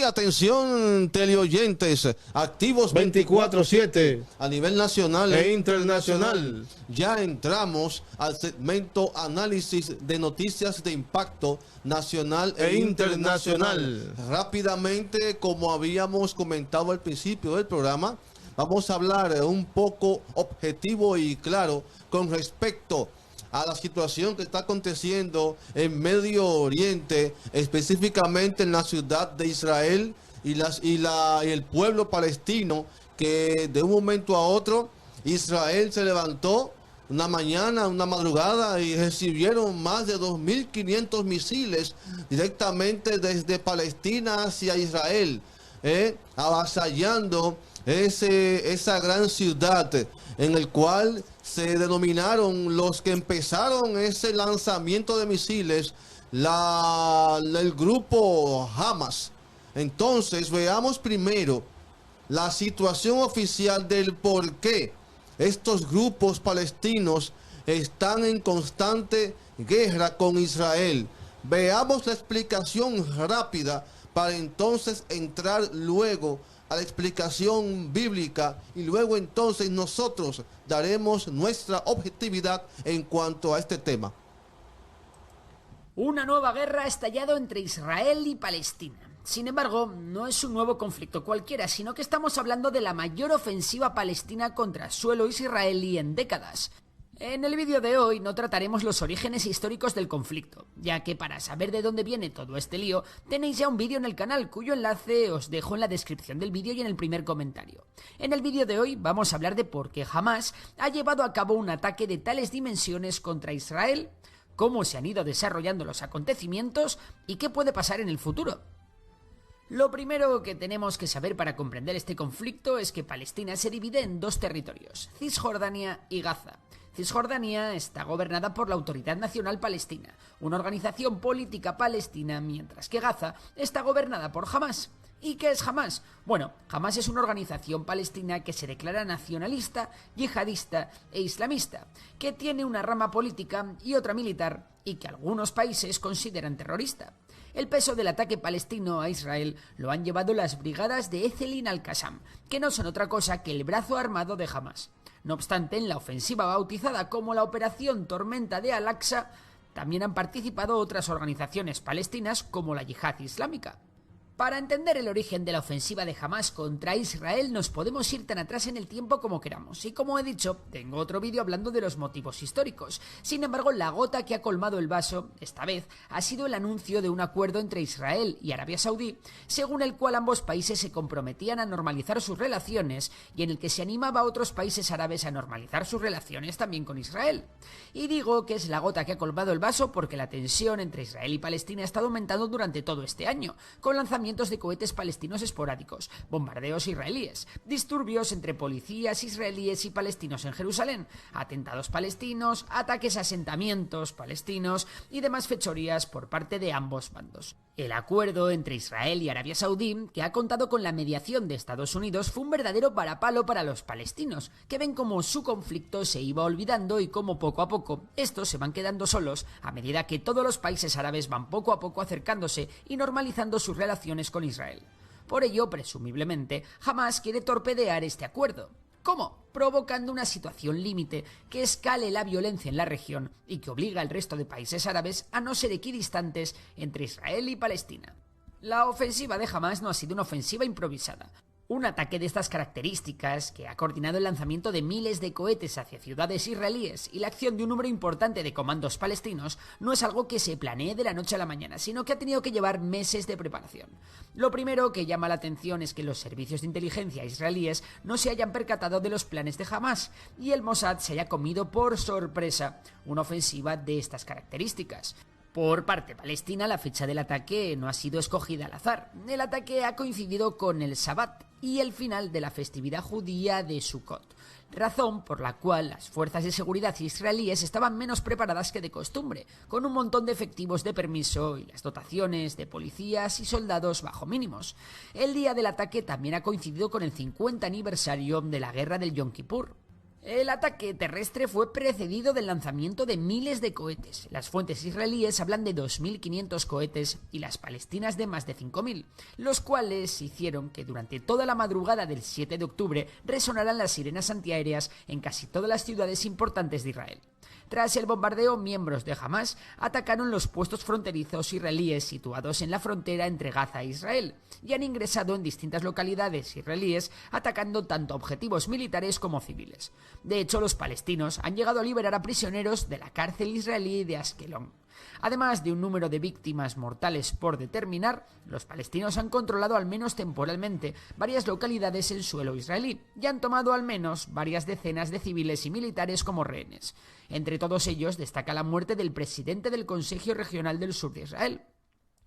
atención teleoyentes, activos 24/7 a nivel nacional e internacional. Ya entramos al segmento análisis de noticias de impacto nacional e internacional. Rápidamente, como habíamos comentado al principio del programa, vamos a hablar un poco objetivo y claro con respecto a la situación que está aconteciendo en Medio Oriente, específicamente en la ciudad de Israel y el pueblo palestino, que de un momento a otro Israel se levantó una mañana, una madrugada, y recibieron más de 2.500 misiles directamente desde Palestina hacia Israel, avasallando esa gran ciudad en el cual se denominaron los que empezaron ese lanzamiento de misiles el grupo Hamas. Entonces veamos primero la situación oficial del por qué estos grupos palestinos están en constante guerra con Israel. Veamos la explicación rápida para entonces entrar luego a la explicación bíblica, y luego entonces nosotros daremos nuestra objetividad en cuanto a este tema. Una nueva guerra ha estallado entre Israel y Palestina. Sin embargo, no es un nuevo conflicto cualquiera, sino que estamos hablando de la mayor ofensiva palestina contra suelo israelí en décadas. En el vídeo de hoy no trataremos los orígenes históricos del conflicto, ya que para saber de dónde viene todo este lío, tenéis ya un vídeo en el canal, cuyo enlace os dejo en la descripción del vídeo y en el primer comentario. En el vídeo de hoy vamos a hablar de por qué Hamas ha llevado a cabo un ataque de tales dimensiones contra Israel, cómo se han ido desarrollando los acontecimientos y qué puede pasar en el futuro. Lo primero que tenemos que saber para comprender este conflicto es que Palestina se divide en dos territorios, Cisjordania y Gaza. Cisjordania está gobernada por la Autoridad Nacional Palestina, una organización política palestina, mientras que Gaza está gobernada por Hamas. ¿Y qué es Hamas? Bueno, Hamas es una organización palestina que se declara nacionalista, yihadista e islamista, que tiene una rama política y otra militar, y que algunos países consideran terrorista. El peso del ataque palestino a Israel lo han llevado las brigadas de Ezelin al-Qassam, que no son otra cosa que el brazo armado de Hamas. No obstante, en la ofensiva bautizada como la Operación Tormenta de Al-Aqsa, también han participado otras organizaciones palestinas como la Yihad Islámica. Para entender el origen de la ofensiva de Hamas contra Israel nos podemos ir tan atrás en el tiempo como queramos, y como he dicho, tengo otro vídeo hablando de los motivos históricos. Sin embargo, la gota que ha colmado el vaso, esta vez, ha sido el anuncio de un acuerdo entre Israel y Arabia Saudí, según el cual ambos países se comprometían a normalizar sus relaciones y en el que se animaba a otros países árabes a normalizar sus relaciones también con Israel. Y digo que es la gota que ha colmado el vaso porque la tensión entre Israel y Palestina ha estado aumentando durante todo este año, con lanzamientos de cohetes palestinos esporádicos, bombardeos israelíes, disturbios entre policías israelíes y palestinos en Jerusalén, atentados palestinos, ataques a asentamientos palestinos y demás fechorías por parte de ambos bandos. El acuerdo entre Israel y Arabia Saudí, que ha contado con la mediación de Estados Unidos, fue un verdadero varapalo para los palestinos, que ven cómo su conflicto se iba olvidando y cómo poco a poco estos se van quedando solos a medida que todos los países árabes van poco a poco acercándose y normalizando sus relaciones con Israel. Por ello, presumiblemente, Hamas quiere torpedear este acuerdo. ¿Cómo? Provocando una situación límite que escale la violencia en la región y que obliga al resto de países árabes a no ser equidistantes entre Israel y Palestina. La ofensiva de Hamas no ha sido una ofensiva improvisada. Un ataque de estas características, que ha coordinado el lanzamiento de miles de cohetes hacia ciudades israelíes y la acción de un número importante de comandos palestinos, no es algo que se planee de la noche a la mañana, sino que ha tenido que llevar meses de preparación. Lo primero que llama la atención es que los servicios de inteligencia israelíes no se hayan percatado de los planes de Hamas y el Mossad se haya comido por sorpresa una ofensiva de estas características. Por parte palestina, la fecha del ataque no ha sido escogida al azar. El ataque ha coincidido con el Shabbat y el final de la festividad judía de Sukkot, razón por la cual las fuerzas de seguridad israelíes estaban menos preparadas que de costumbre, con un montón de efectivos de permiso y las dotaciones de policías y soldados bajo mínimos. El día del ataque también ha coincidido con el 50 aniversario de la guerra del Yom Kippur. El ataque terrestre fue precedido del lanzamiento de miles de cohetes. Las fuentes israelíes hablan de 2.500 cohetes y las palestinas de más de 5.000, los cuales hicieron que durante toda la madrugada del 7 de octubre resonaran las sirenas antiaéreas en casi todas las ciudades importantes de Israel. Tras el bombardeo, miembros de Hamas atacaron los puestos fronterizos israelíes situados en la frontera entre Gaza e Israel y han ingresado en distintas localidades israelíes atacando tanto objetivos militares como civiles. De hecho, los palestinos han llegado a liberar a prisioneros de la cárcel israelí de Ashkelon. Además de un número de víctimas mortales por determinar, los palestinos han controlado al menos temporalmente varias localidades en suelo israelí y han tomado al menos varias decenas de civiles y militares como rehenes. Entre todos ellos destaca la muerte del presidente del Consejo Regional del Sur de Israel.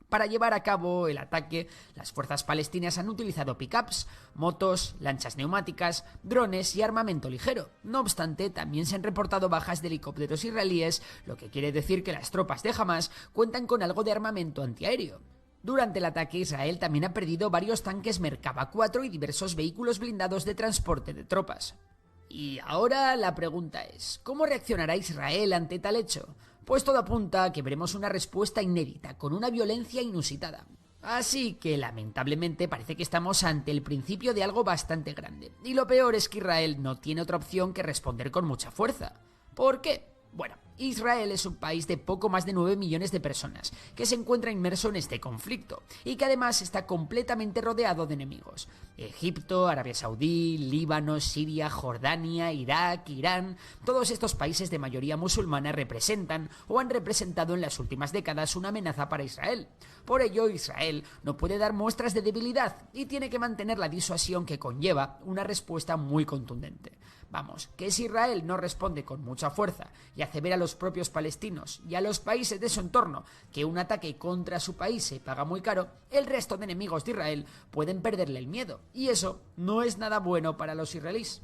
Para llevar a cabo el ataque, las fuerzas palestinas han utilizado pickups, motos, lanchas neumáticas, drones y armamento ligero. No obstante, también se han reportado bajas de helicópteros israelíes, lo que quiere decir que las tropas de Hamas cuentan con algo de armamento antiaéreo. Durante el ataque, Israel también ha perdido varios tanques Merkava 4 y diversos vehículos blindados de transporte de tropas. Y ahora la pregunta es, ¿cómo reaccionará Israel ante tal hecho? Pues todo apunta a que veremos una respuesta inédita, con una violencia inusitada. Así que, lamentablemente, parece que estamos ante el principio de algo bastante grande. Y lo peor es que Israel no tiene otra opción que responder con mucha fuerza. ¿Por qué? Bueno, Israel es un país de poco más de 9 millones de personas, que se encuentra inmerso en este conflicto, y que además está completamente rodeado de enemigos. Egipto, Arabia Saudí, Líbano, Siria, Jordania, Irak, Irán, todos estos países de mayoría musulmana representan o han representado en las últimas décadas una amenaza para Israel. Por ello, Israel no puede dar muestras de debilidad y tiene que mantener la disuasión que conlleva una respuesta muy contundente. Vamos, que si Israel no responde con mucha fuerza y hace ver a los propios palestinos y a los países de su entorno que un ataque contra su país se paga muy caro, el resto de enemigos de Israel pueden perderle el miedo, y eso no es nada bueno para los israelíes.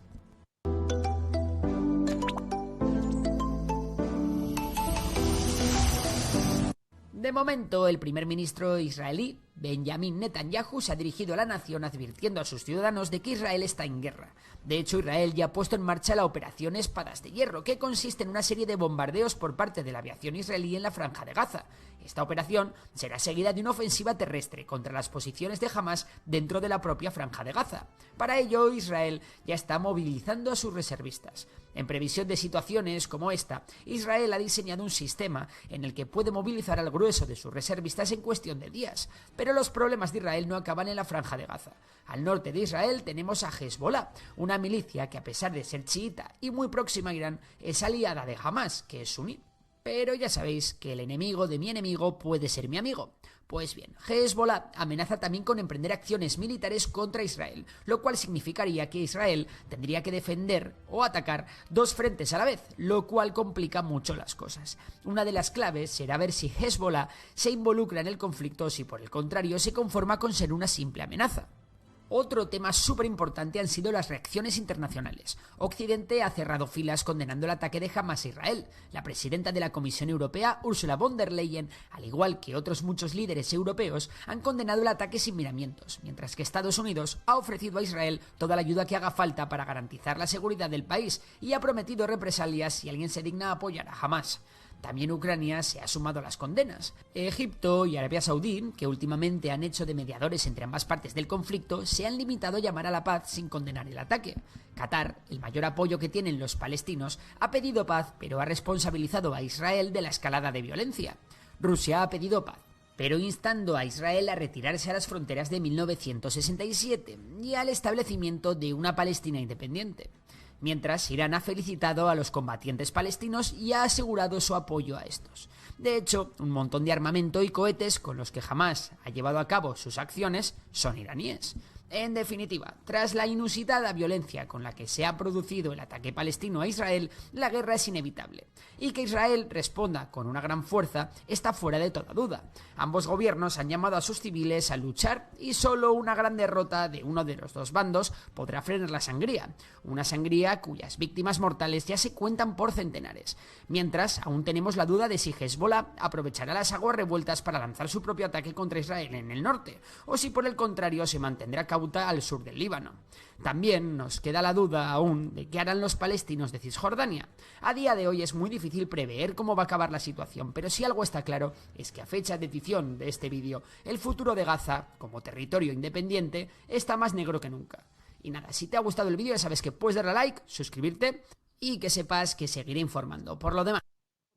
De momento, el primer ministro israelí, Benjamin Netanyahu, se ha dirigido a la nación advirtiendo a sus ciudadanos de que Israel está en guerra. De hecho, Israel ya ha puesto en marcha la operación Espadas de Hierro, que consiste en una serie de bombardeos por parte de la aviación israelí en la Franja de Gaza. Esta operación será seguida de una ofensiva terrestre contra las posiciones de Hamas dentro de la propia Franja de Gaza. Para ello, Israel ya está movilizando a sus reservistas. En previsión de situaciones como esta, Israel ha diseñado un sistema en el que puede movilizar al grueso de sus reservistas en cuestión de días. Pero los problemas de Israel no acaban en la Franja de Gaza. Al norte de Israel tenemos a Hezbollah, una milicia que, a pesar de ser chiita y muy próxima a Irán, es aliada de Hamas, que es suní. Pero ya sabéis que el enemigo de mi enemigo puede ser mi amigo. Pues bien, Hezbollah amenaza también con emprender acciones militares contra Israel, lo cual significaría que Israel tendría que defender o atacar dos frentes a la vez, lo cual complica mucho las cosas. Una de las claves será ver si Hezbollah se involucra en el conflicto o si por el contrario se conforma con ser una simple amenaza. Otro tema súper importante han sido las reacciones internacionales. Occidente ha cerrado filas condenando el ataque de Hamas a Israel. La presidenta de la Comisión Europea, Ursula von der Leyen, al igual que otros muchos líderes europeos, han condenado el ataque sin miramientos, mientras que Estados Unidos ha ofrecido a Israel toda la ayuda que haga falta para garantizar la seguridad del país y ha prometido represalias si alguien se digna a apoyar a Hamas. También Ucrania se ha sumado a las condenas. Egipto y Arabia Saudí, que últimamente han hecho de mediadores entre ambas partes del conflicto, se han limitado a llamar a la paz sin condenar el ataque. Qatar, el mayor apoyo que tienen los palestinos, ha pedido paz, pero ha responsabilizado a Israel de la escalada de violencia. Rusia ha pedido paz, pero instando a Israel a retirarse a las fronteras de 1967 y al establecimiento de una Palestina independiente. Mientras, Irán ha felicitado a los combatientes palestinos y ha asegurado su apoyo a estos. De hecho, un montón de armamento y cohetes con los que Hamas ha llevado a cabo sus acciones son iraníes. En definitiva, tras la inusitada violencia con la que se ha producido el ataque palestino a Israel, la guerra es inevitable. Y que Israel responda con una gran fuerza está fuera de toda duda. Ambos gobiernos han llamado a sus civiles a luchar y solo una gran derrota de uno de los dos bandos podrá frenar la sangría. Una sangría cuyas víctimas mortales ya se cuentan por centenares. Mientras, aún tenemos la duda de si Hezbollah aprovechará las aguas revueltas para lanzar su propio ataque contra Israel en el norte, o si por el contrario se mantendrá cauto Ceuta al sur del Líbano. También nos queda la duda aún de qué harán los palestinos de Cisjordania. A día de hoy es muy difícil prever cómo va a acabar la situación, pero si algo está claro es que a fecha de edición de este vídeo, el futuro de Gaza, como territorio independiente, está más negro que nunca. Y nada, si te ha gustado el vídeo ya sabes que puedes darle a like, suscribirte y que sepas que seguiré informando. Por lo demás,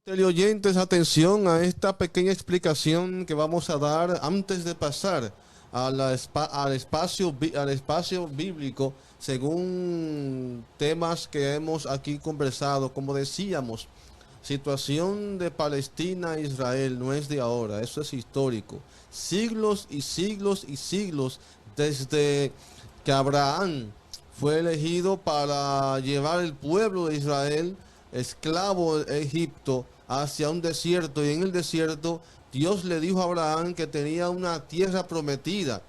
Teleoyentes, atención a esta pequeña explicación que vamos a dar antes de pasar al espacio bíblico, según temas que hemos aquí conversado. Como decíamos, situación de Palestina e Israel no es de ahora, eso es histórico. Siglos y siglos y siglos desde que Abraham fue elegido para llevar el pueblo de Israel, esclavo de Egipto, hacia un desierto, y en el desierto Dios le dijo a Abraham que tenía una tierra prometida,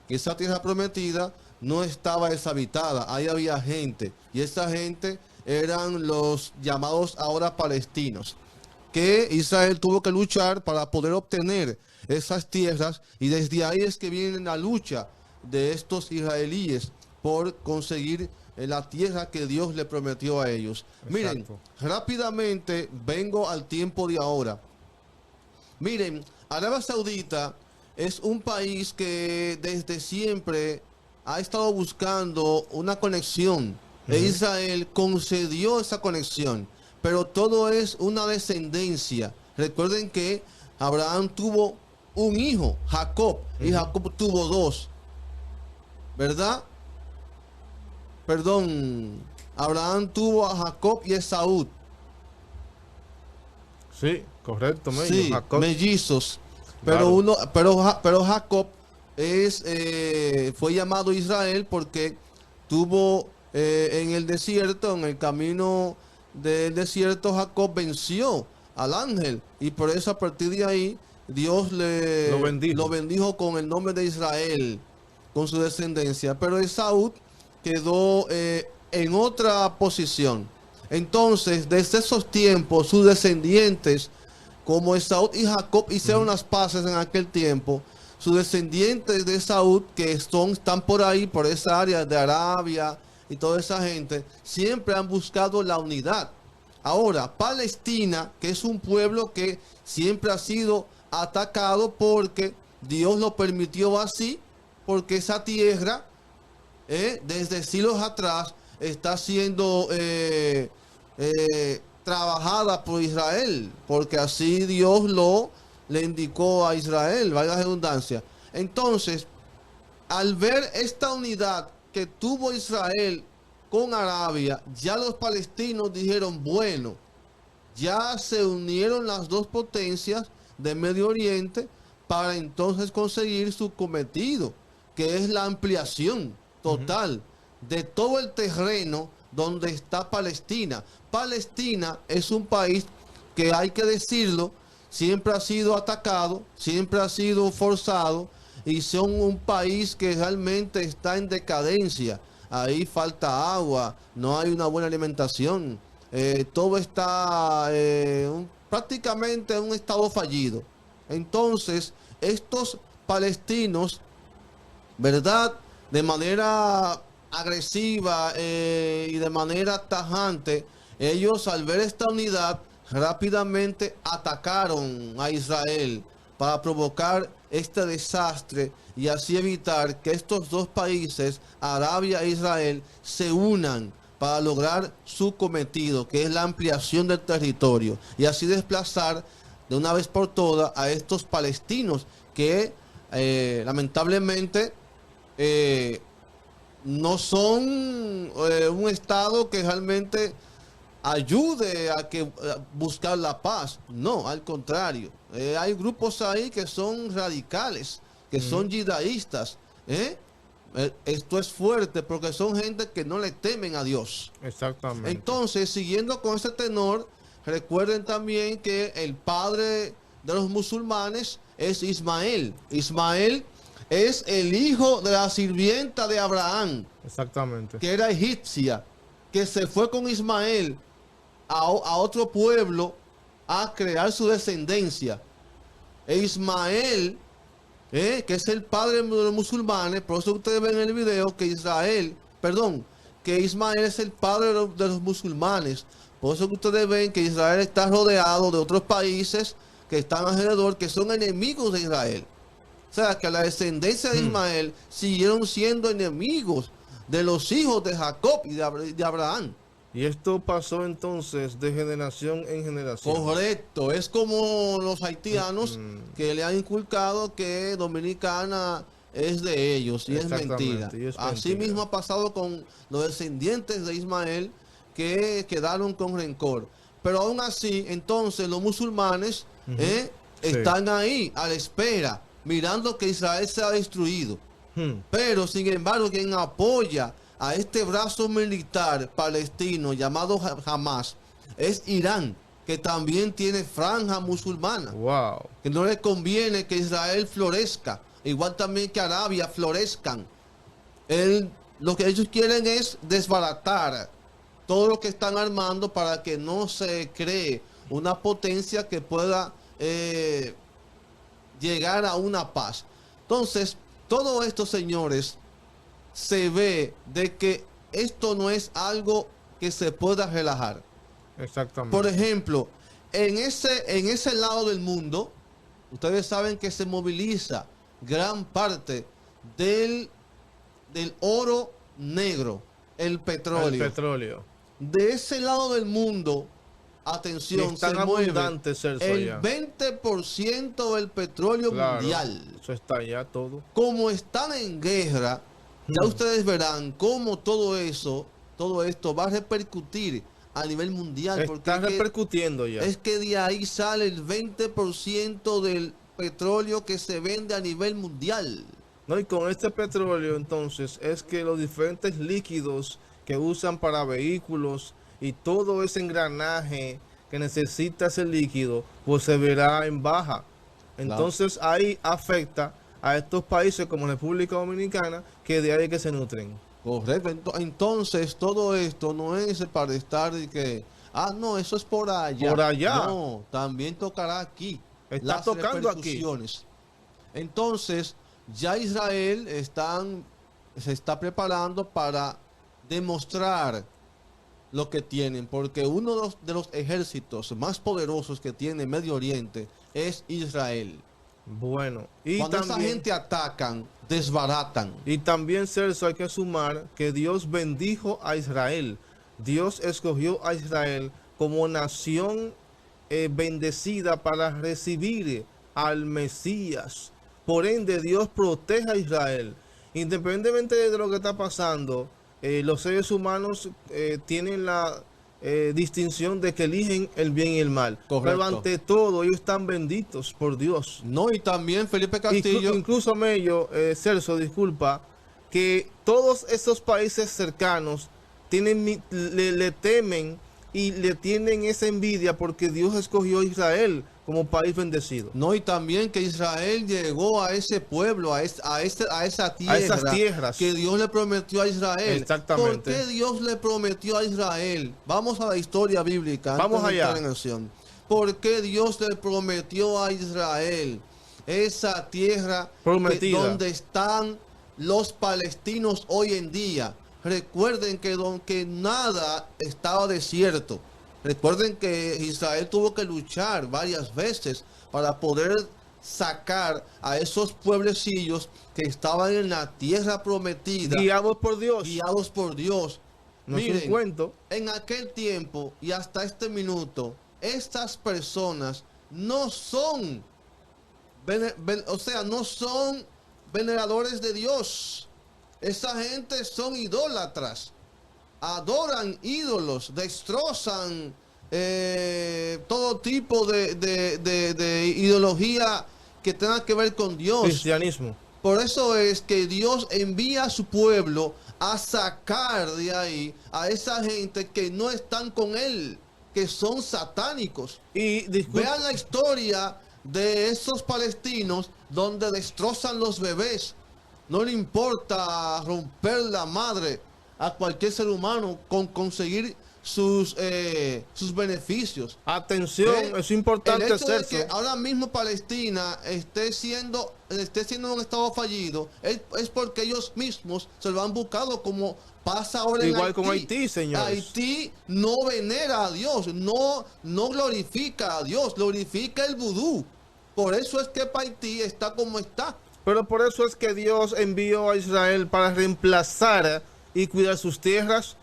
que esa tierra prometida no estaba deshabitada, ahí había gente, y esa gente eran los llamados ahora palestinos, que Israel tuvo que luchar para poder obtener esas tierras, y desde ahí es que viene la lucha de estos israelíes por conseguir la tierra que Dios le prometió a ellos. Exacto. Miren, rápidamente vengo al tiempo de ahora. Miren, Arabia Saudita es un país que desde siempre ha estado buscando una conexión. E Israel concedió esa conexión, pero todo es una descendencia. Recuerden que Abraham tuvo un hijo, Jacob, y Jacob tuvo dos, ¿verdad? Perdón, Abraham tuvo a Jacob y Esaú. Sí, correcto, sí, Jacob. Mellizos. Pero claro. pero Jacob fue llamado Israel porque tuvo en el desierto, en el camino del desierto, Jacob venció al ángel, y por eso a partir de ahí Dios lo bendijo con el nombre de Israel, con su descendencia. Pero Esaú quedó en otra posición. Entonces, desde esos tiempos, sus descendientes, como Esaú y Jacob hicieron las paces en aquel tiempo, sus descendientes de Esaú, que están por ahí, por esa área de Arabia y toda esa gente, siempre han buscado la unidad. Ahora, Palestina, que es un pueblo que siempre ha sido atacado porque Dios lo permitió así, porque esa tierra desde siglos atrás está siendo trabajada por Israel, porque así Dios le indicó a Israel, valga la redundancia. Entonces, al ver esta unidad que tuvo Israel con Arabia, ya los palestinos dijeron, bueno, ya se unieron las dos potencias de Medio Oriente para entonces conseguir su cometido, que es la ampliación total de todo el terreno donde está Palestina. Palestina es un país que, hay que decirlo, siempre ha sido atacado, siempre ha sido forzado, y son un país que realmente está en decadencia. Ahí falta agua, no hay una buena alimentación, todo está prácticamente en un estado fallido. Entonces, estos palestinos, ¿verdad?, de manera agresiva y de manera tajante, ellos, al ver esta unidad, rápidamente atacaron a Israel para provocar este desastre y así evitar que estos dos países, Arabia e Israel, se unan para lograr su cometido, que es la ampliación del territorio, y así desplazar de una vez por todas a estos palestinos que lamentablemente no son un estado que realmente ayude a buscar la paz. No, al contrario. Hay grupos ahí que son radicales, que son yidaístas. Esto es fuerte porque son gente que no le temen a Dios. Exactamente. Entonces, siguiendo con este tenor, recuerden también que el padre de los musulmanes es Ismael. Ismael es el hijo de la sirvienta de Abraham. Exactamente. Que era egipcia, que se fue con Ismael a otro pueblo a crear su descendencia. E Ismael que es el padre de los musulmanes. Por eso ustedes ven en el video que que Ismael es el padre de los musulmanes. Por eso que ustedes ven que Israel está rodeado de otros países que están alrededor, que son enemigos de Israel. O sea, que la descendencia de Ismael siguieron siendo enemigos de los hijos de Jacob y de Abraham. Y esto pasó entonces de generación en generación. Correcto, es como los haitianos que le han inculcado que Dominicana es de ellos, y es mentira. Así mismo ha pasado con los descendientes de Ismael que quedaron con rencor. Pero aún así, entonces los musulmanes están ahí a la espera, mirando que Israel sea destruido. Pero sin embargo, quien apoya a este brazo militar palestino llamado Hamas es Irán, que también tiene franja musulmana. Wow. Que no les conviene que Israel florezca, igual también que Arabia florezcan. Lo que ellos quieren es desbaratar todo lo que están armando para que no se cree una potencia que pueda llegar a una paz. Entonces, todo esto, señores, se ve de que esto no es algo que se pueda relajar. Exactamente. Por ejemplo, en ese lado del mundo, ustedes saben que se moviliza gran parte del oro negro, el petróleo. El petróleo. De ese lado del mundo, atención, se mueve el 20% del petróleo mundial. Eso está ya todo. Como están en guerra, ya ustedes verán cómo todo esto va a repercutir a nivel mundial. Está repercutiendo ya. Es que de ahí sale el 20% del petróleo que se vende a nivel mundial. No, y con este petróleo entonces es que los diferentes líquidos que usan para vehículos y todo ese engranaje que necesita ese líquido, pues se verá en baja. Entonces ahí afecta a estos países como República Dominicana, que de ahí que se nutren. Correcto. Entonces todo esto no es para estar de que, no, eso es por allá. Por allá. No, también tocará aquí. Está tocando aquí. Entonces, ya Israel se está preparando para demostrar lo que tienen, porque uno de los ejércitos más poderosos que tiene Medio Oriente es Israel. Bueno, y cuando también, esa gente atacan, desbaratan. Y también, Celso, hay que sumar que Dios bendijo a Israel. Dios escogió a Israel como nación bendecida para recibir al Mesías. Por ende, Dios protege a Israel. Independientemente de lo que está pasando, los seres humanos tienen la distinción de que eligen el bien y el mal. Correcto. Pero ante todo, ellos están benditos por Dios. No, y también Felipe Castillo. Incluso Mello, Celso, disculpa, que todos esos países cercanos le temen y le tienen esa envidia porque Dios escogió a Israel como país bendecido. No, y también que Israel llegó a ese pueblo, a esa tierra, a esas tierras que Dios le prometió a Israel. Exactamente. ¿Por qué Dios le prometió a Israel? Vamos a la historia bíblica. Vamos allá. ¿Por qué Dios le prometió a Israel esa tierra prometida donde están los palestinos hoy en día? Recuerden que nada estaba desierto. Recuerden que Israel tuvo que luchar varias veces para poder sacar a esos pueblecillos que estaban en la tierra prometida. Guiados por Dios. Guiados por Dios. No Miren, es un cuento. En aquel tiempo y hasta este minuto, estas personas no son, no son veneradores de Dios. Esa gente son idólatras. Adoran ídolos, destrozan todo tipo de ideología que tenga que ver con Dios. Cristianismo. Por eso es que Dios envía a su pueblo a sacar de ahí a esa gente que no están con él, que son satánicos. Y vean la historia de esos palestinos donde destrozan los bebés. No le importa romper la madre a cualquier ser humano con conseguir sus beneficios. Atención, es importante el hecho de hacer que ahora mismo Palestina esté siendo un estado fallido es porque ellos mismos se lo han buscado, como pasa ahora igual en Haití. con Haití, señores. Haití no venera a Dios, no glorifica a Dios, glorifica el vudú. Por eso es que Haití está como está. Pero por eso es que Dios envió a Israel para reemplazar y cuidar sus tierras,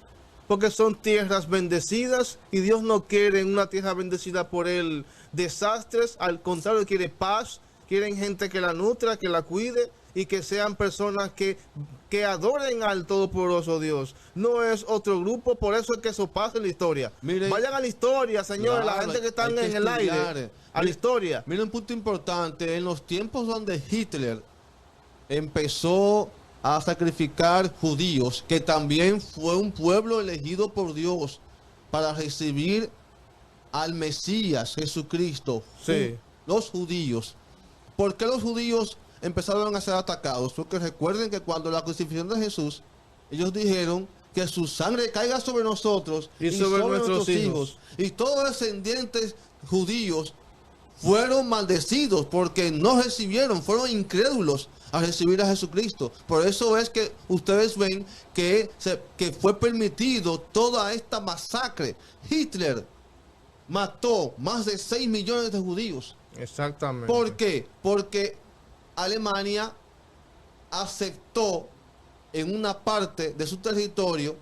porque son tierras bendecidas y Dios no quiere en una tierra bendecida por él desastres, al contrario, quiere paz, quieren gente que la nutra, que la cuide y que sean personas que adoren al todopoderoso Dios. No es otro grupo, por eso es que eso pasa en la historia. Miren, vayan a la historia, señores, claro, la gente que está en el estudiar. aire, a la historia. Miren un punto importante, en los tiempos donde Hitler empezó a sacrificar judíos, que también fue un pueblo elegido por Dios para recibir al Mesías Jesucristo. Sí. Los judíos. ¿Por qué los judíos empezaron a ser atacados? Porque recuerden que cuando la crucifixión de Jesús, ellos dijeron que su sangre caiga sobre nosotros y sobre nuestros hijos. Y todos los descendientes judíos fueron maldecidos porque no recibieron, fueron incrédulos a recibir a Jesucristo. Por eso es que ustedes ven que fue permitido toda esta masacre. Hitler mató más de 6 millones de judíos. Exactamente. ¿Por qué? Porque Alemania aceptó en una parte de su territorio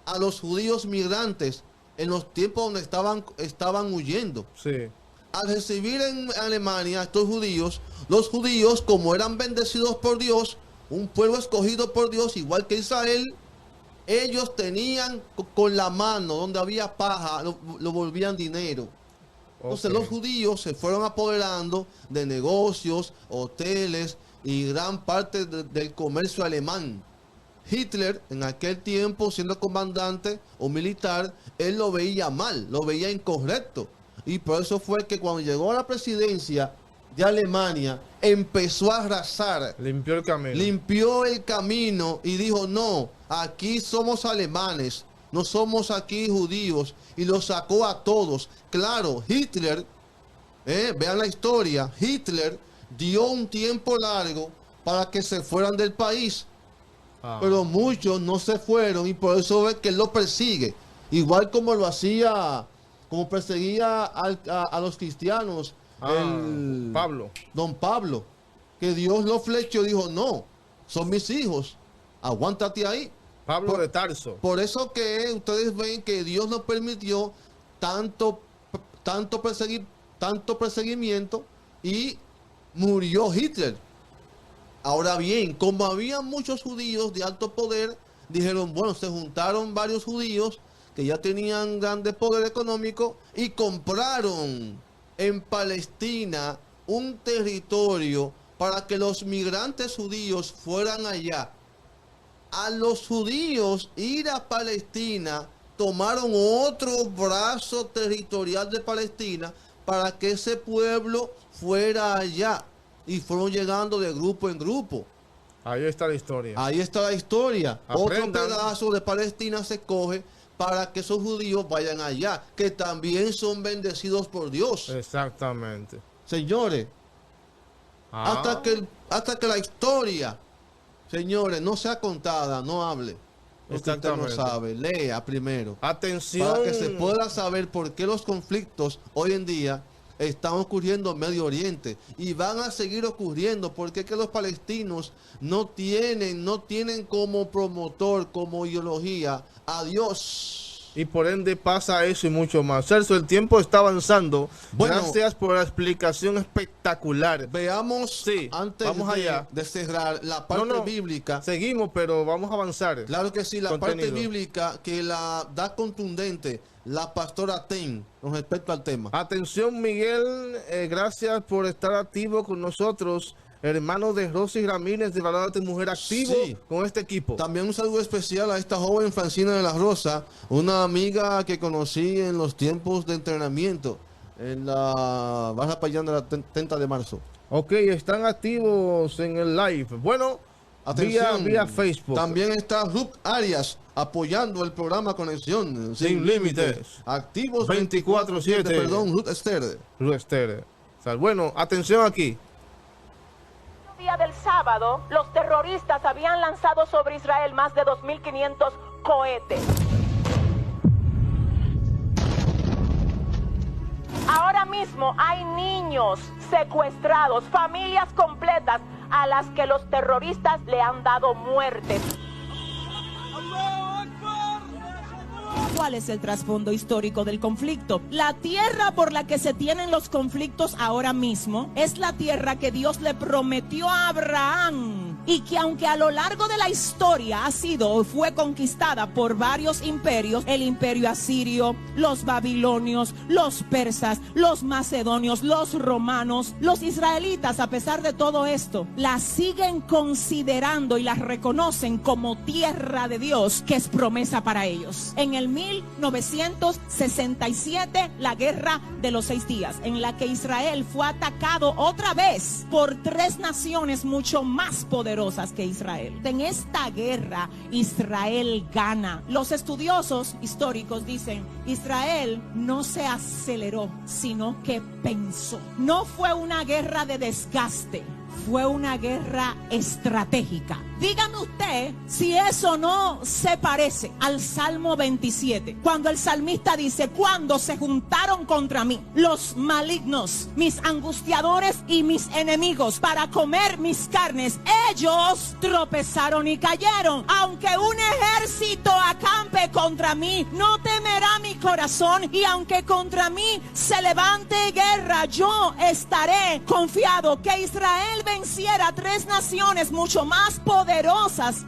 a los judíos migrantes en los tiempos donde estaban huyendo. Sí. Al recibir en Alemania a estos judíos, los judíos, como eran bendecidos por Dios, un pueblo escogido por Dios, igual que Israel, ellos tenían con la mano donde había paja, lo volvían dinero. Entonces los judíos se fueron apoderando de negocios, hoteles y gran parte del comercio alemán. Hitler, en aquel tiempo, siendo comandante o militar, él lo veía mal, lo veía incorrecto. Y por eso fue que cuando llegó a la presidencia de Alemania, empezó a arrasar. Limpió el camino. Limpió el camino y dijo, no, aquí somos alemanes, no somos aquí judíos. Y los sacó a todos. Claro, Hitler, vean la historia, Hitler dio un tiempo largo para que se fueran del país. Pero muchos no se fueron y por eso es que él lo persigue. Igual como lo hacía, como perseguía a los cristianos. Don Pablo, que Dios lo flechó y dijo, no, son mis hijos, aguántate ahí. Pablo de Tarso. Por eso que ustedes ven que Dios nos permitió tanto perseguimiento y murió Hitler. Ahora bien, como había muchos judíos de alto poder, dijeron, bueno, se juntaron varios judíos que ya tenían grande poder económico y compraron en Palestina un territorio para que los migrantes judíos fueran allá. A los judíos ir a Palestina, tomaron otro brazo territorial de Palestina para que ese pueblo fuera allá. Y fueron llegando de grupo en grupo. Ahí está la historia. Ahí está la historia. Aprendan. Otro pedazo de Palestina se coge para que esos judíos vayan allá, que también son bendecidos por Dios. Exactamente. Señores, hasta que la historia, señores, no sea contada, no hable. Lo que usted no sabe, lea primero. Atención. Para que se pueda saber por qué los conflictos hoy en día están ocurriendo en Medio Oriente y van a seguir ocurriendo, porque es que los palestinos no tienen como promotor, como ideología a Dios. Y por ende pasa eso y mucho más. Celso, el tiempo está avanzando. Bueno, gracias por la explicación espectacular. Veamos, antes de cerrar, la parte bíblica. Seguimos, pero vamos a avanzar. Claro que sí, la parte bíblica que la da contundente la pastora Ten con respecto al tema. Atención, Miguel, gracias por estar activo con nosotros. Hermano de Rosy Ramírez de Valorate Mujer activo con este equipo. También un saludo especial a esta joven Francina de la Rosa, una amiga que conocí en los tiempos de entrenamiento en la Baja Payán de la 30 de marzo. Ok, están activos en el live. Bueno, Atención, vía Facebook. También está Ruth Arias apoyando el programa Conexión Sin Límites. Activos 24/7. Perdón, Ruth Esther. Bueno, atención aquí. El día del sábado, los terroristas habían lanzado sobre Israel más de 2.500 cohetes. Ahora mismo hay niños secuestrados, familias completas a las que los terroristas le han dado muerte. ¿Cuál es el trasfondo histórico del conflicto? La tierra por la que se tienen los conflictos ahora mismo es la tierra que Dios le prometió a Abraham y que aunque a lo largo de la historia ha sido o fue conquistada por varios imperios, el imperio asirio, los babilonios, los persas, los macedonios, los romanos, los israelitas, a pesar de todo esto, la siguen considerando y la reconocen como tierra de Dios, que es promesa para ellos. En el 1967, la guerra de los 6 días, en la que Israel fue atacado otra vez por 3 naciones mucho más poderosas que Israel. En esta guerra, Israel gana. Los estudiosos históricos dicen, Israel no se aceleró, sino que pensó. No fue una guerra de desgaste, fue una guerra estratégica. Dígame usted si eso no se parece al Salmo 27, cuando el salmista dice, cuando se juntaron contra mí los malignos, mis angustiadores y mis enemigos para comer mis carnes, ellos tropezaron y cayeron. Aunque un ejército acampe contra mí, no temerá mi corazón, y aunque contra mí se levante guerra, yo estaré confiado. Que Israel venciera 3 naciones mucho más poderosas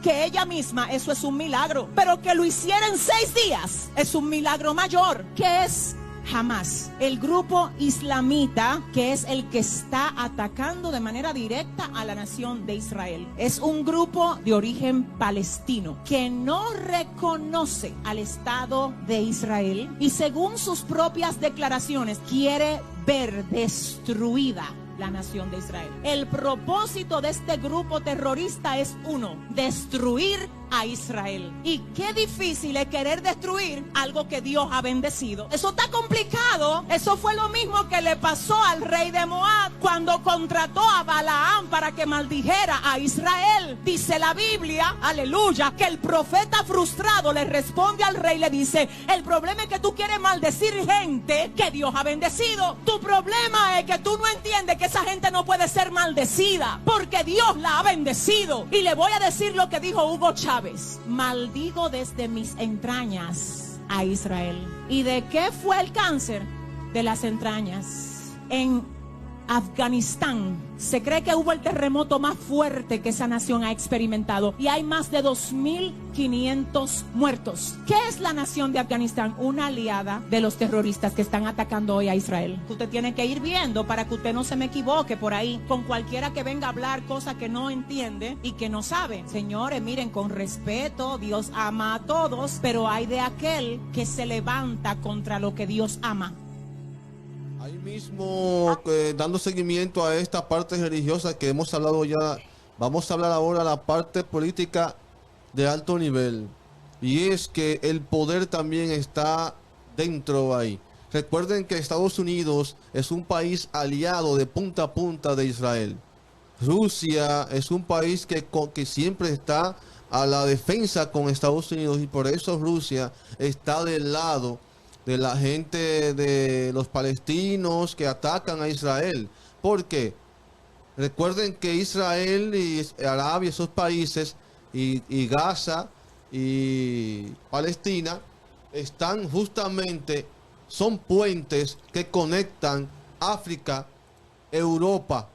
que ella misma, eso es un milagro. Pero que lo hiciera en 6 días es un milagro mayor. ¿Qué es Hamas? El grupo islamita, que es el que está atacando de manera directa a la nación de Israel. Es un grupo de origen palestino que no reconoce al Estado de Israel y, según sus propias declaraciones, quiere ver destruida la nación de Israel. El propósito de este grupo terrorista es uno: destruir a Israel. Y qué difícil es querer destruir algo que Dios ha bendecido. Eso está complicado. Eso fue lo mismo que le pasó al rey de Moab cuando contrató a Balaam para que maldijera a Israel. Dice la Biblia, aleluya, que el profeta frustrado le responde al rey y le dice, el problema es que tú quieres maldecir gente que Dios ha bendecido. Tu problema es que tú no entiendes que esa gente no puede ser maldecida porque Dios la ha bendecido. Y le voy a decir lo que dijo Hugo Chávez: maldigo desde mis entrañas a Israel. ¿Y de qué fue el cáncer? De las entrañas. En Afganistán se cree que hubo el terremoto más fuerte que esa nación ha experimentado y hay más de 2.500 muertos. ¿Qué es la nación de Afganistán? Una aliada de los terroristas que están atacando hoy a Israel. Usted tiene que ir viendo para que usted no se me equivoque por ahí con cualquiera que venga a hablar cosas que no entiende y que no sabe. Señores, miren, con respeto, Dios ama a todos, pero hay de aquel que se levanta contra lo que Dios ama. Ahí mismo, dando seguimiento a esta parte religiosa que hemos hablado ya, vamos a hablar ahora de la parte política de alto nivel. Y es que el poder también está dentro ahí. Recuerden que Estados Unidos es un país aliado de punta a punta de Israel. Rusia es un país que siempre está a la defensa con Estados Unidos, y por eso Rusia está del lado de la gente, de los palestinos que atacan a Israel. ¿Por qué? Recuerden que Israel y Arabia, esos países, y Gaza y Palestina, están justamente, son puentes que conectan África, Europa.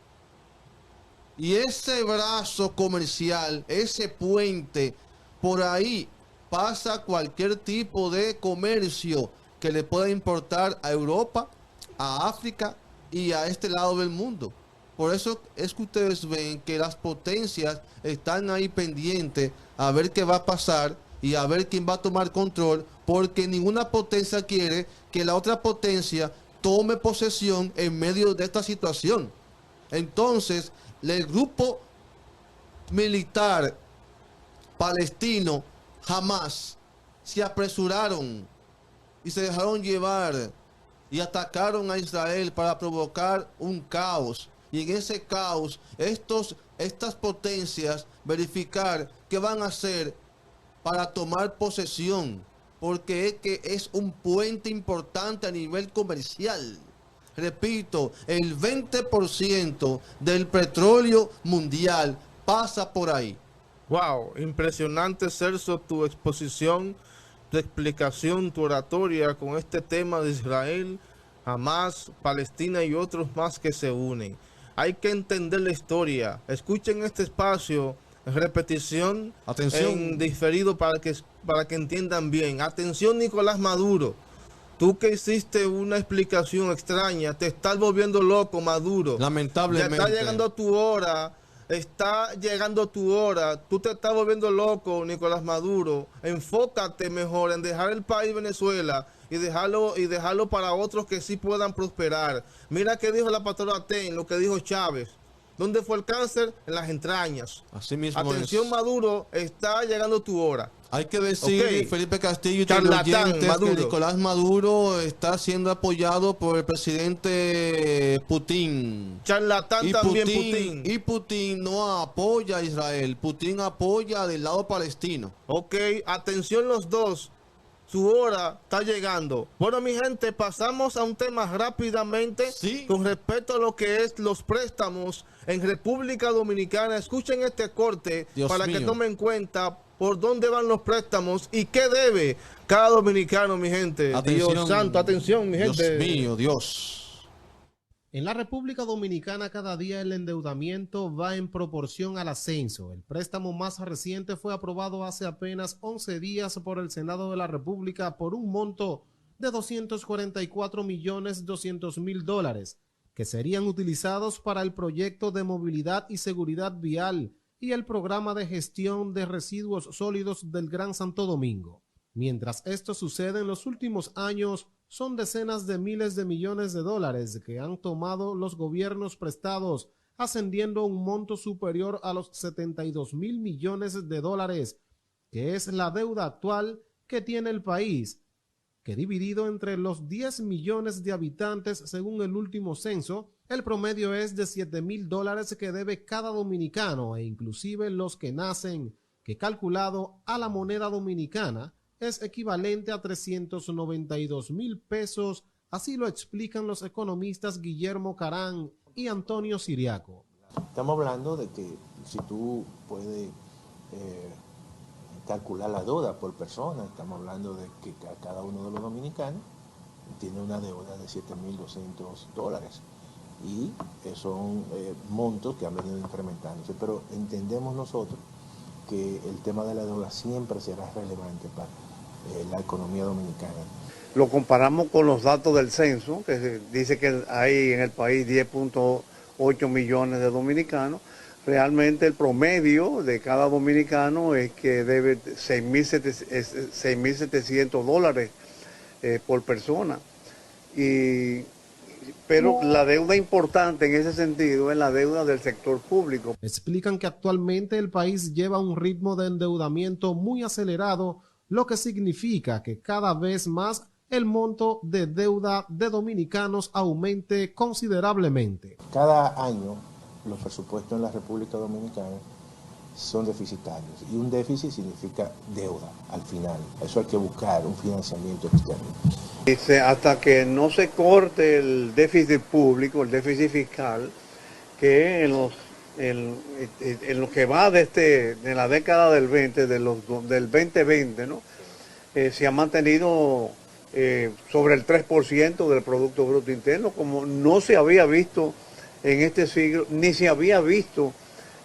Y ese brazo comercial, ese puente, por ahí pasa cualquier tipo de comercio que le pueda importar a Europa, a África y a este lado del mundo. Por eso es que ustedes ven que las potencias están ahí pendientes a ver qué va a pasar y a ver quién va a tomar control, porque ninguna potencia quiere que la otra potencia tome posesión en medio de esta situación. Entonces, el grupo militar palestino, Hamas, se apresuraron y se dejaron llevar y atacaron a Israel para provocar un caos. Y en ese caos, estas potencias verificar qué van a hacer para tomar posesión, porque es que es un puente importante a nivel comercial. Repito, el 20% del petróleo mundial pasa por ahí. Wow, impresionante, Celso, tu exposición, tu explicación, tu oratoria con este tema de Israel, Hamas, Palestina y otros más que se unen. Hay que entender la historia. Escuchen este espacio en repetición, atención, en diferido para que entiendan bien. Atención, Nicolás Maduro. Tú que hiciste una explicación extraña, te estás volviendo loco, Maduro. Lamentablemente. Ya está llegando tu hora. Está llegando tu hora, tú te estás volviendo loco, Nicolás Maduro. Enfócate mejor en dejar el país Venezuela y dejarlo para otros que sí puedan prosperar. Mira qué dijo la pastora Ten, lo que dijo Chávez. ¿Dónde fue el cáncer? En las entrañas. Así mismo. Atención, Maduro, está llegando tu hora. Hay que decir, okay, Felipe Castillo y charlatán, que Nicolás Maduro está siendo apoyado por el presidente Putin. Charlatán también Putin. Y Putin no apoya a Israel. Putin apoya del lado palestino. Ok, atención los dos. Su hora está llegando. Bueno, mi gente, pasamos a un tema rápidamente, ¿sí?, con respecto a lo que es los préstamos en República Dominicana. Escuchen este corte, Dios para mío, que tomen en cuenta por dónde van los préstamos y qué debe cada dominicano, mi gente. Atención, Dios santo, atención, mi gente. Dios mío, Dios. En la República Dominicana cada día el endeudamiento va en proporción al ascenso. El préstamo más reciente fue aprobado hace apenas 11 días por el Senado de la República por un monto de $244.200.000 que serían utilizados para el proyecto de movilidad y seguridad vial y el programa de gestión de residuos sólidos del Gran Santo Domingo. Mientras esto sucede, en los últimos años son decenas de miles de millones de dólares que han tomado los gobiernos prestados, ascendiendo a un monto superior a los 72.000 millones de dólares, que es la deuda actual que tiene el país, que dividido entre los 10 millones de habitantes según el último censo, el promedio es de $7.000 que debe cada dominicano, e inclusive los que nacen, que calculado a la moneda dominicana es equivalente a 392.000 pesos, así lo explican los economistas Guillermo Carán y Antonio Siriaco. Estamos hablando de que si tú puedes calcular la deuda por persona, estamos hablando de que cada uno de los dominicanos tiene una deuda de $7.200 y son montos que han venido incrementándose, pero entendemos nosotros que el tema de la deuda siempre será relevante para la economía dominicana. Lo comparamos con los datos del censo, que dice que hay en el país 10.8 millones de dominicanos. Realmente el promedio de cada dominicano es que debe $6.700 por persona. Pero la deuda importante en ese sentido es la deuda del sector público. Explican que actualmente el país lleva un ritmo de endeudamiento muy acelerado, lo que significa que cada vez más el monto de deuda de dominicanos aumente considerablemente. Cada año los presupuestos en la República Dominicana son deficitarios y un déficit significa deuda al final. Eso hay que buscar un financiamiento externo. Hasta que no se corte el déficit público, el déficit fiscal, que en lo que va de la década del 20, del 2020, ¿no? Se ha mantenido sobre el 3% del Producto Bruto Interno, como no se había visto en este siglo, ni se había visto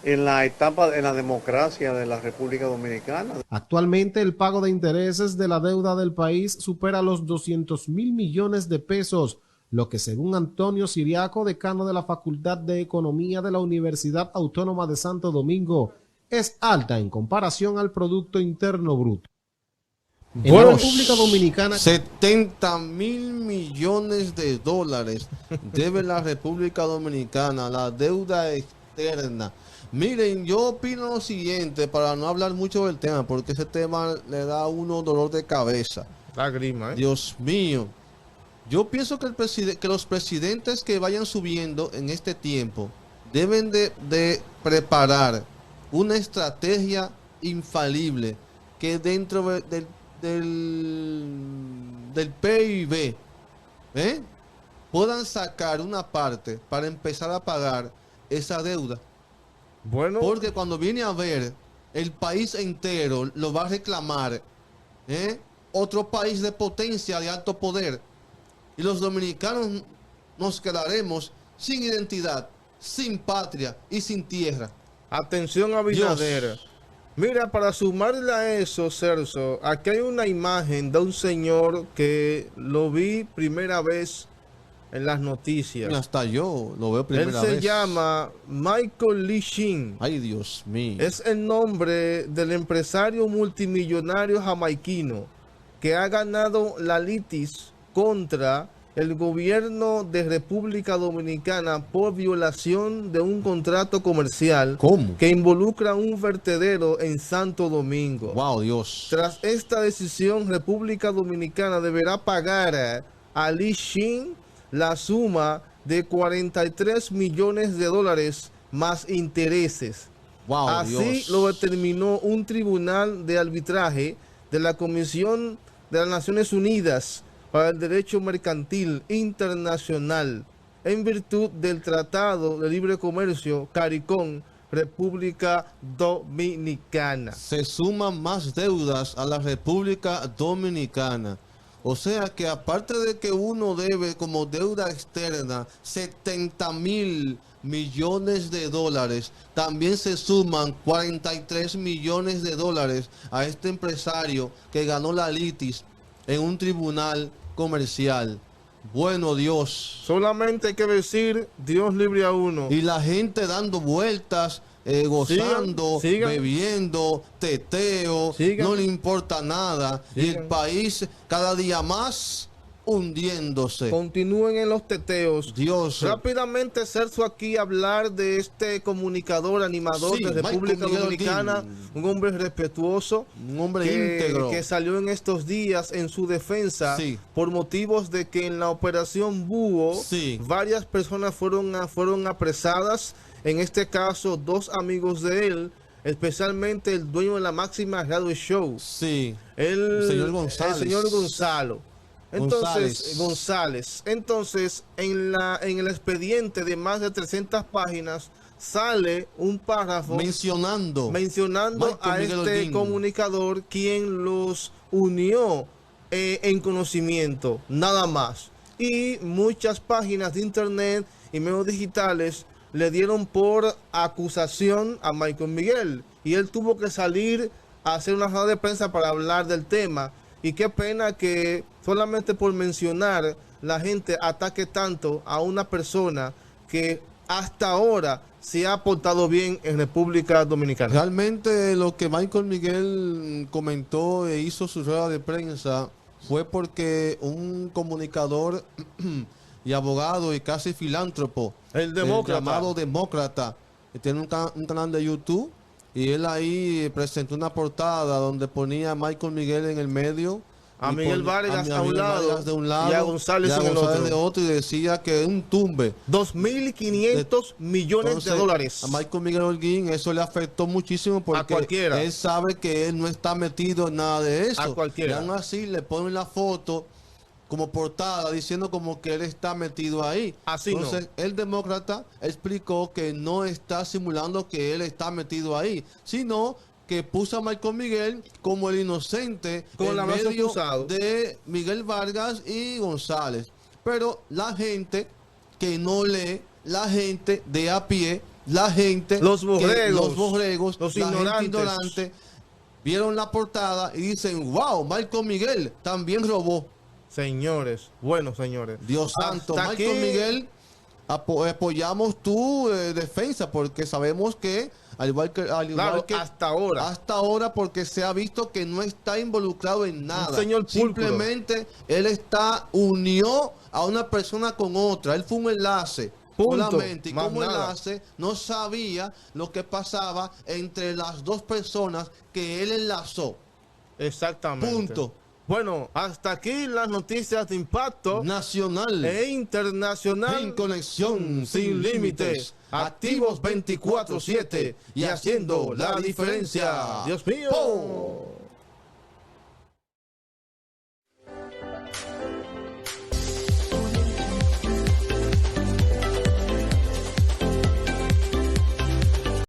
en la etapa de la democracia de la República Dominicana. Actualmente el pago de intereses de la deuda del país supera los 200.000 millones de pesos, lo que según Antonio Siriaco, decano de la Facultad de Economía de la Universidad Autónoma de Santo Domingo, es alta en comparación al Producto Interno Bruto. En la República Dominicana, 70.000 millones de dólares debe la República Dominicana. La deuda externa. Miren, yo opino lo siguiente, para no hablar mucho del tema, porque ese tema le da a uno dolor de cabeza. Lágrima, ¿eh? Dios mío. Yo pienso que, que los presidentes que vayan subiendo en este tiempo deben de preparar una estrategia infalible que dentro del PIB puedan sacar una parte para empezar a pagar esa deuda. Bueno, Porque cuando viene a ver, el país entero lo va a reclamar, otro país de potencia, de alto poder. Y los dominicanos nos quedaremos sin identidad, sin patria y sin tierra. atención a Abinader. Dios. Mira, para sumarle a eso, Celso, aquí hay una imagen de un señor que lo vi primera vez en las noticias. Y hasta yo lo veo Él primera se vez. llama Michael Lee Shin. Ay, Dios mío. Es el nombre del empresario multimillonario jamaiquino que ha ganado la litis contra el gobierno de República Dominicana por violación de un contrato comercial ¿Cómo? que involucra un vertedero en Santo Domingo. Wow, Dios. Tras esta decisión, República Dominicana deberá pagar a Lee Shin la suma de 43 millones de dólares más intereses. Wow, Así Dios. lo determinó un tribunal de arbitraje de la Comisión de las Naciones Unidas para el Derecho Mercantil Internacional en virtud del Tratado de Libre Comercio CARICOM, República Dominicana. Se suman más deudas a la República Dominicana. O sea que aparte de que uno debe como deuda externa 70.000 millones de dólares, también se suman 43 millones de dólares a este empresario que ganó la litis en un tribunal comercial. Bueno, Dios. Solamente hay que decir, Dios libre a uno. Y la gente dando vueltas, gozando, sigan. bebiendo, teteo, Sigan. no le importa nada. Y el Sigan. país cada día más hundiéndose. Continúen en los teteos. Dios. Rápidamente, Celso, aquí hablar de este comunicador, animador Sí, de República Michael Miguel Dominicana, Holguín. un hombre respetuoso, Un hombre íntegro. que salió en estos días en su defensa Sí. por motivos de que en la operación Búho Sí. varias personas fueron apresadas. En este caso, dos amigos de él, especialmente el dueño de la Máxima Radio Show, Sí. el señor González. el señor González. Entonces, en el expediente de más de 300 páginas sale un párrafo Mencionando. mencionando a Michael Miguel este Holguín. comunicador quien los unió en conocimiento, nada más. Y muchas páginas de internet y medios digitales le dieron por acusación a Michael Miguel y él tuvo que salir a hacer una rueda de prensa para hablar del tema. Y qué pena que solamente por mencionar la gente ataque tanto a una persona que hasta ahora se ha portado bien en República Dominicana. Realmente lo que Michael Miguel comentó e hizo su rueda de prensa fue porque un comunicador y abogado y casi filántropo, El demócrata. llamado Demócrata, que tiene un canal de YouTube, y él ahí presentó una portada donde ponía a Michael Miguel en el medio, A y Miguel Vargas a un lado, Vargas de un lado y a González y a en el González otro. de otro, y decía que un tumbe. 2.500 millones de Entonces, dólares. a Michael Miguel Holguín eso le afectó muchísimo porque cualquiera. él sabe que él no está metido en nada de eso. A cualquiera. Y aún así le ponen la foto como portada diciendo como que él está metido ahí. Así Entonces, el demócrata explicó que no está simulando que él está metido ahí, sino que puso a Michael Miguel como el inocente Con en el brazo medio cruzado. de Miguel Vargas y González. Pero la gente que no lee, la gente de a pie, la gente, Los borregos, los la gente ignorantes. ignorante, vieron la portada y dicen, wow, Michael Miguel también robó. Señores, bueno, señores. Dios santo, Hasta Michael aquí- Miguel, apoyamos tu defensa porque sabemos que, al igual Claro, que hasta ahora. hasta ahora, porque se ha visto que no está involucrado en nada. señor pulcro. Simplemente él unió a una persona con otra. Él fue un enlace. Punto. solamente. Y Más como nada. enlace, no sabía lo que pasaba entre las dos personas que él enlazó. Exactamente. Punto. Bueno, hasta aquí las noticias de impacto Nacional e internacional. en conexión sin límites. Activos 24/7 y haciendo la diferencia. Dios mío. ¡Pum!